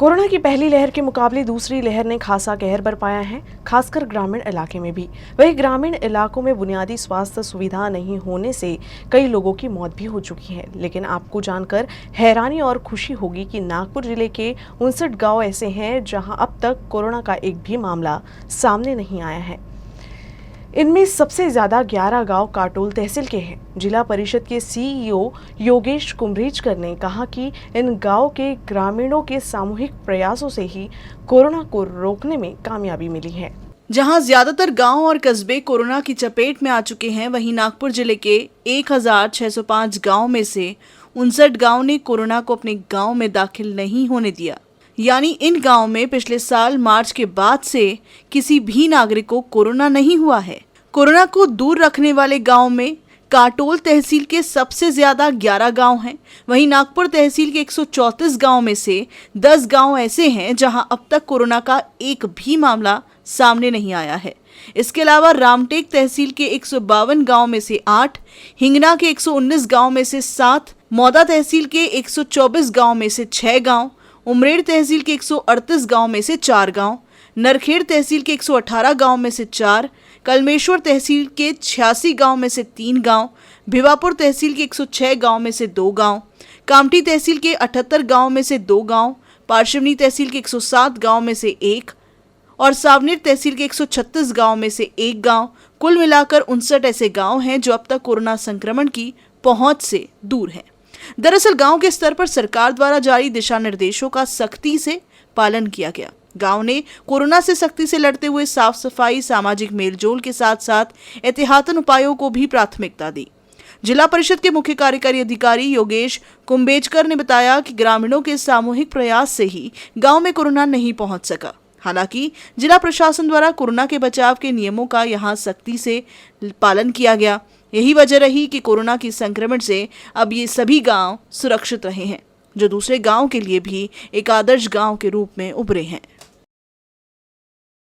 Corona की पहली लहर के मुकाबले दूसरी लहर ने खासा कहर बरपाया है, खासकर ग्रामीण इलाके में भी। वहीं ग्रामीण इलाकों में बुनियादी स्वास्थ्य सुविधा नहीं होने से कई लोगों की मौत भी हो चुकी है। लेकिन आपको जानकर हैरानी और खुशी होगी कि नागपुर जिले के 59 गांव ऐसे हैं जहां अब तक कोरोना का एक भी मामला सामने नहीं आया है। इनमें सबसे ज्यादा 11 गांव काटोल तहसील के हैं। जिला परिषद के सीईओ योगेश कुमरेजकर ने कहा कि इन गांव के ग्रामीणों के सामूहिक प्रयासों से ही कोरोना को रोकने में कामयाबी मिली है। जहां ज्यादातर गांव और कस्बे कोरोना की चपेट में आ चुके हैं, वहीं नागपुर जिले के 1605 गांव में से 59 गांव ने कोरोना को अपने गांव में दाखिल नहीं होने दिया। यानी इन गांव में पिछले साल मार्च के बाद से किसी भी नागरिक को कोरोना नहीं हुआ है। कोरोना को दूर रखने वाले गांव में काटोल तहसील के सबसे ज्यादा 11 गांव हैं। वहीं नागपुर तहसील के 134 गांव में से 10 गांव ऐसे हैं जहां अब तक कोरोना का एक भी मामला सामने नहीं आया है। इसके अलावा रामटेक तहसील के 152 गांव में से 8, हिंगना के 119 गांव में से 7, मौदा तहसील के 124 गांव में से 6 गांव, उमरेड तहसील के 138 गांव में से 4 गांव, नरखेड़ तहसील के 118 गांव में से 4, कलमेश्वर तहसील के 86 गांव में से 3 गांव, भिवापुर तहसील के 106 गांव में से 2 गांव, कामठी तहसील के 78 गांव में से 2 गांव, पारशिवनी तहसील के 107 गांव में से 1 और सावनेर तहसील के 136 गांव में से 1 गांव, कुल मिलाकर 59 ऐसे गांव हैं जो अब तक कोरोना संक्रमण की पहुंच से दूर हैं। दरअसल गांव के स्तर पर सरकार द्वारा जारी दिशा निर्देशों का सख्ती से पालन किया गया। गांव ने कोरोना से सख्ती से लड़ते हुए साफ सफाई, सामाजिक मेलजोल के साथ साथ एहतियातन उपायों को भी प्राथमिकता दी। जिला परिषद के मुख्य कार्यकारी अधिकारी योगेश कुम्बेजकर ने बताया कि ग्रामीणों के सामूहिक प्रयास से ही गांव में कोरोना नहीं पहुंच सका। हालांकि जिला प्रशासन द्वारा कोरोना के बचाव के नियमों का यहां सख्ती से पालन किया गया। यही वजह रही कि कोरोना की संक्रमण से अब ये सभी गांव सुरक्षित रहे हैं, जो दूसरे गांव के लिए भी एक आदर्श गांव के रूप में उभरे हैं।